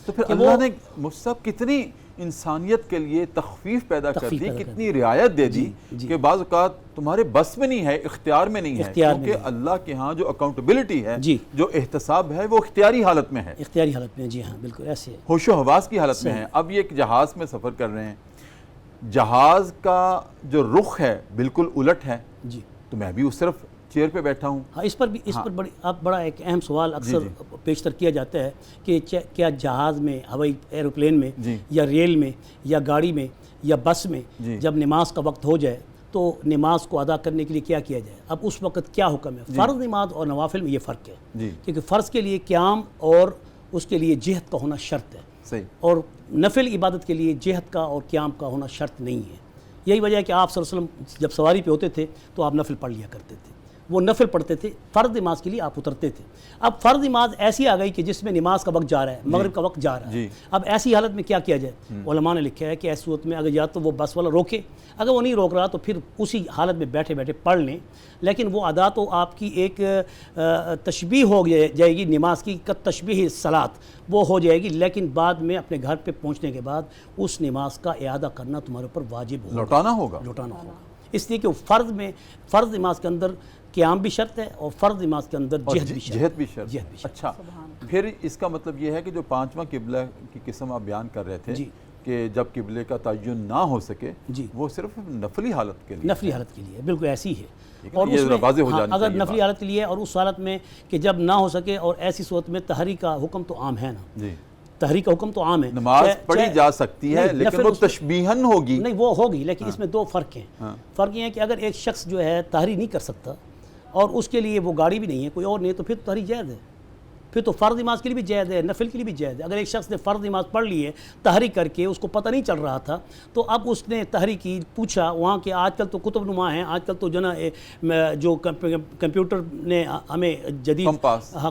تو پھر اللہ نے مفتی صاحب کتنی انسانیت کے لیے تخفیف پیدا کر دی، کتنی رعایت دے دی کہ بعض اوقات تمہارے بس میں نہیں ہے، اختیار میں نہیں ہے، کیونکہ اللہ کے ہاں جو اکاؤنٹیبلٹی ہے، جو احتساب ہے، وہ اختیاری حالت میں ہے، اختیاری حالت میں، جی ہاں بالکل ایسے ہے، ہوش و حواس کی حالت میں ہے۔ اب یہ ایک جہاز میں سفر کر رہے ہیں، جہاز کا جو رخ ہے بالکل الٹ ہے، جی تو میں بھی اس طرف چیئر پہ بیٹھا ہوں۔ ہاں اس پر بڑا ایک اہم سوال اکثر پیشتر کیا جاتا ہے کہ کیا جہاز میں، ہوائی ایروپلین میں یا ریل میں یا گاڑی میں یا بس میں جب نماز کا وقت ہو جائے تو نماز کو ادا کرنے کے لیے کیا کیا جائے؟ اب اس وقت کیا حکم ہے؟ فرض نماز اور نوافل میں یہ فرق ہے، کیونکہ فرض کے لیے قیام اور اس کے لیے جہد کا ہونا شرط ہے، اور نفل عبادت کے لیے جہد کا اور قیام کا ہونا شرط نہیں ہے۔ یہی وجہ ہے کہ آپ صلی اللہ علیہ وسلم جب سواری پہ ہوتے تھے تو آپ نفل پڑھ لیا کرتے تھے، وہ نفل پڑھتے تھے، فرض نماز کے لیے آپ اترتے تھے۔ اب فرض نماز ایسی آ گئی کہ جس میں نماز کا وقت جا رہا ہے، مغرب کا وقت جا رہا ہے، اب ایسی حالت میں کیا کیا جائے؟ علماء نے لکھا ہے کہ ایسی صورت میں اگر یا تو وہ بس والا روکے، اگر وہ نہیں روک رہا تو پھر اسی حالت میں بیٹھے بیٹھے پڑھ لیں، لیکن وہ ادا تو آپ کی ایک تشبیہ ہو جائے گی نماز کی، تشبیہ صلاۃ وہ ہو جائے گی، لیکن بعد میں اپنے گھر پہ پہنچنے کے بعد اس نماز کا اعادہ کرنا تمہارے اوپر واجب ہوگا، لوٹانا ہوگا، اس لیے کہ فرض نماز کے اندر قیام بھی شرط ہے اور فرض نماز کے اندر جہد بھی شرط ہے۔ اچھا، پھر اس کا مطلب یہ ہے کہ جو پانچواں قبلہ کی قسم آپ بیان کر رہے تھے کہ جب قبلے کا تعین نہ ہو سکے وہ صرف نفلی حالت کے لیے بالکل ایسی ہے، اور اگر نفلی حالت کے لیے اور اس حالت میں کہ جب نہ ہو سکے، اور ایسی صورت میں تحریک کا حکم تو عام ہے نا، تحریک کا حکم تو عام ہے، نماز پڑھی جا سکتی ہے لیکن وہ تشبیہن ہوگی، نہیں وہ ہوگی، لیکن اس میں دو فرق ہیں۔ فرق یہ ہے کہ اگر ایک شخص جو ہے تحریک نہیں کر سکتا اور اس کے لیے وہ گاڑی بھی نہیں ہے، کوئی اور نہیں ہے، تو پھر تحریک جائز ہے، پھر تو فرض نماز کے لیے بھی جائز ہے، نفل کے لیے بھی جائز ہے۔ اگر ایک شخص نے فرض نماز پڑھ لی ہے تحریک کر کے، اس کو پتہ نہیں چل رہا تھا، تو اب اس نے تحریک کی، پوچھا وہاں کہ آج کل تو کتب نما ہیں، آج کل تو جو کمپیوٹر نے ہمیں جدید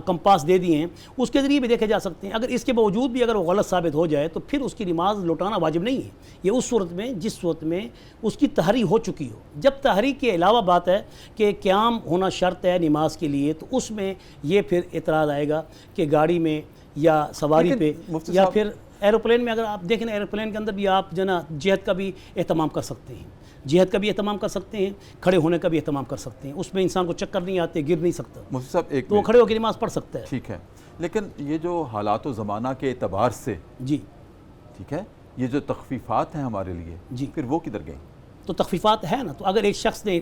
کمپاس دے دیے ہیں، اس کے ذریعے بھی دیکھے جا سکتے ہیں۔ اگر اس کے باوجود بھی اگر وہ غلط ثابت ہو جائے تو پھر اس کی نماز لوٹانا واجب نہیں ہے۔ یہ اس صورت میں جس صورت میں اس کی تحریک ہو چکی ہو۔ جب تحریک کے علاوہ بات ہے کہ قیام ہونا شرط ہے نماز کے لیے، تو اس میں یہ پھر اعتراض آئے گا کہ گاڑی میں یا سواری پہ یا پھر ایروپلین میں، اگر آپ دیکھیں ایروپلین کے اندر بھی آپ جہد کا بھی اہتمام کر سکتے ہیں، جہد کا بھی اہتمام کر سکتے ہیں، کھڑے ہونے کا بھی اہتمام کر سکتے ہیں، اس میں انسان کو چکر نہیں آتے، گر نہیں سکتا، مفتی صاحب ایک تو وہ کھڑے ہو کے نماز پڑھ سکتا ہے۔ ٹھیک ہے، لیکن یہ جو حالات و زمانہ کے اعتبار سے ٹھیک ہے، یہ جو تخفیفات ہیں ہمارے لیے، پھر وہ کدھر گئیں؟ تو تخفیفات ہے نا، تو اگر ایک شخص نے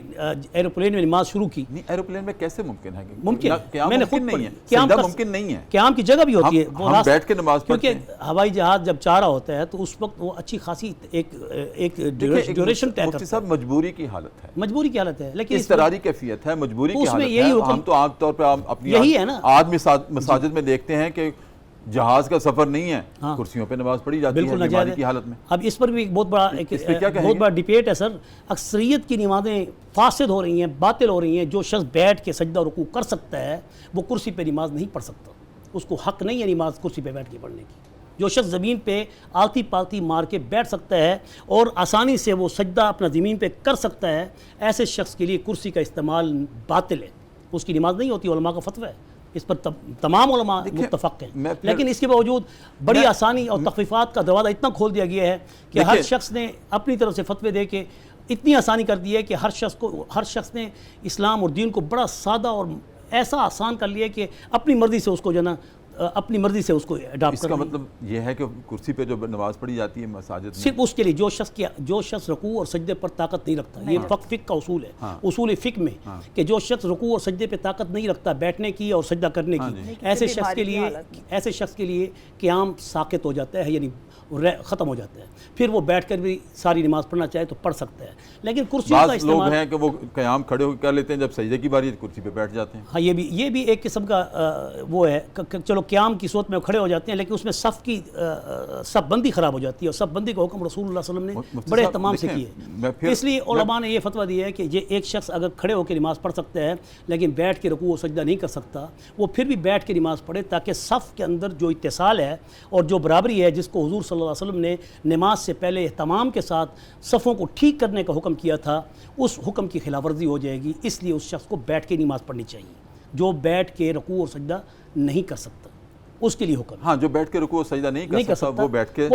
ایروپلین میں نماز شروع کی، نہیں ایروپلین میں کیسے ممکن ہے؟ ممکن ہے، میں نے خود نہیں ہے، سجدہ ممکن نہیں ہے، قیام کی جگہ بھی ہوتی ہے، ہم بیٹھ کے نماز پڑھتے ہیں، کیونکہ ہوائی جہاز جب چارہ ہوتا ہے تو اس وقت وہ اچھی خاصی ایک ڈیوریشن طے کرتا ہے۔ مفتی صاحب مجبوری کی حالت ہے، مجبوری کی حالت ہے، لیکن اضطراری کیفیت ہے، مجبوری کی حالت ہے۔ ہم تو عام طور پہ اپنی آج مساجد میں دیکھتے ہیں کہ جہاز کا سفر نہیں ہے، کرسیوں پہ نماز پڑھی جاتی ہے بیماری کی حالت میں۔ اب اس پر بھی ایک بہت بڑا ڈیبیٹ ہے سر۔ اکثریت کی نمازیں فاسد ہو رہی ہیں، باطل ہو رہی ہیں۔ جو شخص بیٹھ کے سجدہ رکوع کر سکتا ہے وہ کرسی پہ نماز نہیں پڑھ سکتا، اس کو حق نہیں ہے نماز کرسی پہ بیٹھ کے پڑھنے کی۔ جو شخص زمین پہ آلتی پالتی مار کے بیٹھ سکتا ہے اور آسانی سے وہ سجدہ اپنا زمین پہ کر سکتا ہے، ایسے شخص کے لیے کرسی کا استعمال باطل ہے، اس کی نماز نہیں ہوتی۔ علماء کا فتویٰ ہے، اس پر تمام علماء متفق ہیں، لیکن اس کے باوجود بڑی آسانی اور تخفیفات کا دروازہ اتنا کھول دیا گیا ہے کہ ہر شخص نے اپنی طرف سے فتوے دے کے اتنی آسانی کر دی ہے کہ ہر شخص نے اسلام اور دین کو بڑا سادہ اور ایسا آسان کر لیا کہ اپنی مرضی سے اس کو اپنی مرضی سے اس کو اڈاپٹ کر۔ اس کا مطلب یہ ہے کہ کرسی پہ جو نماز پڑھی جاتی ہے مساجد میں، صرف اس کے لیے جو شخص رکوع اور سجدے پر طاقت نہیں رکھتا، یہ فقہ کا اصول ہے، اصول فقہ میں کہ جو شخص رکوع اور سجدے پہ طاقت نہیں رکھتا بیٹھنے کی اور سجدہ کرنے کی، ایسے شخص کے لیے قیام ساقط ہو جاتا ہے، یعنی ختم ہو جاتا ہے، پھر وہ بیٹھ کر بھی ساری نماز پڑھنا چاہے تو پڑھ سکتا ہے۔ لیکن کرسیوں کا استعمال، لوگ ہیں کہ وہ قیام کھڑے ہو کر لیتے ہیں، جب سجدے کی باری کرسی پہ بیٹھ جاتے ہیں۔ ہاں، یہ بھی ایک قسم کا وہ ہے، چلو قیام کی صورت میں کھڑے ہو جاتے ہیں، لیکن اس میں صف بندی خراب ہو جاتی ہے، اور صف بندی کا حکم رسول اللہ صلی اللہ علیہ وسلم نے بڑے اہتمام سے کیا ہے۔ اس لیے علماء نے یہ فتویٰ دیا ہے کہ یہ ایک شخص اگر کھڑے ہو کے نماز پڑھ سکتا ہے لیکن بیٹھ کے رکوع و سجدہ نہیں کر سکتا، وہ پھر بھی بیٹھ کے نماز پڑھے، تاکہ صف کے اندر جو اتصال ہے اور جو برابری ہے جس کو حضور صلی اللہ علیہ وسلم نے نماز سے پہلے اہتمام کے ساتھ صفوں کو ٹھیک کرنے کا حکم کیا تھا، اس حکم کی خلاف ورزی ہو جائے گی۔ اس لیے اس شخص کو بیٹھ کے نماز پڑھنی چاہیے جو بیٹھ کے رکوع اور سجدہ نہیں کر سکتا، اس کے لیے حکم ہے۔ ہاں جو بیٹھ کے رکوع و سجدہ نہیں کر سکتا وہ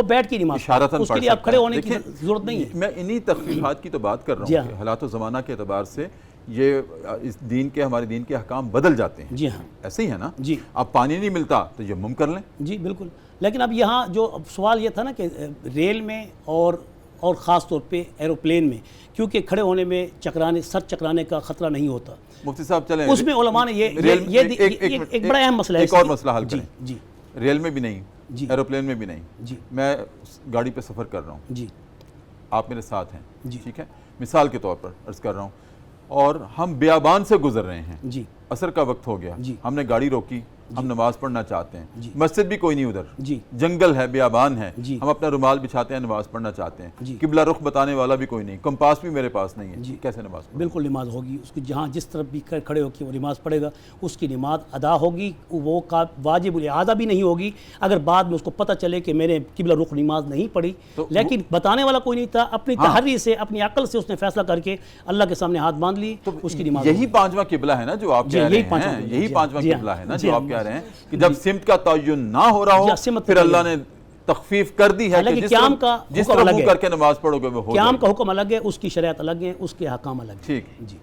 بیٹھ کے نماز اشارتاً اس کے لیے آپ کھڑے ہونے کی ضرورت نہیں ہے۔ میں انہی تخفیفات کی تو بات کر رہا ہوں کہ حالات و زمانہ کے اعتبار سے یہ اس دین کے ہمارے دین کے احکام بدل جاتے ہیں۔ جی ہاں ایسے ہی ہے نا، جی اب پانی نہیں ملتا تو یمم کر لیں۔ جی بالکل، لیکن اب یہاں جو سوال یہ تھا نا کہ ریل میں اور خاص طور پہ ایروپلین میں کیونکہ کھڑے ہونے میں سر چکرانے کا خطرہ نہیں ہوتا، مفتی صاحب چلیں اس میں علماء نے یہ ایک بڑا اہم مسئلہ ہے، ایک اور مسئلہ حل کریں۔ جی ریل میں بھی نہیں، جی ایروپلین میں بھی نہیں، جی میں گاڑی پہ سفر کر رہا ہوں، جی آپ میرے ساتھ ہیں، جی ٹھیک ہے، مثال کے طور پر عرض کر رہا ہوں، اور ہم بیابان سے گزر رہے ہیں، جی عصر کا وقت ہو گیا، جی ہم نے گاڑی روکی، ہم نماز پڑھنا چاہتے ہیں، جی مسجد بھی کوئی نہیں ادھر، جی جنگل ہے، بیابان ہے، جی ہم اپنا رومال بچھاتے ہیں، نماز پڑھنا چاہتے ہیں، جی قبلہ رخ بتانے والا بھی کوئی نہیں، کمپاس بھی میرے پاس نہیں ہے، جی کیسے نماز پڑھیں؟ بالکل نماز ہوگی، اس کی جہاں جس طرف بھی کھڑے ہو کے وہ نماز پڑھے گا، اس کی نماز ادا ہوگی، وہ واجب الاعادہ بھی نہیں ہوگی اگر بعد میں اس کو پتہ چلے کہ میں نے قبلہ رخ نماز نہیں پڑھی، لیکن بتانے والا کوئی نہیں تھا، اپنی تحری سے اپنی عقل سے اس نے فیصلہ کر کے اللہ کے سامنے ہاتھ باندھ لی، اس کی نماز یہی پانچواں قبلہ ہے نا جو آپ کہہ رہے ہیں، یہی پانچواں قبلہ ہے نا جو آپ کہہ رہے ہیں کہ جب سمت کا تعین نہ ہو رہا ہو پھر اللہ نے تخفیف کر دی ہے کہ جس طرح منہ کر کے نماز پڑھو گے وہ ہو جائے گا۔ قیام کا حکم الگ ہے، اس کی شریعت الگ ہے، اس کے احکام الگ ہیں۔ ٹھیک جی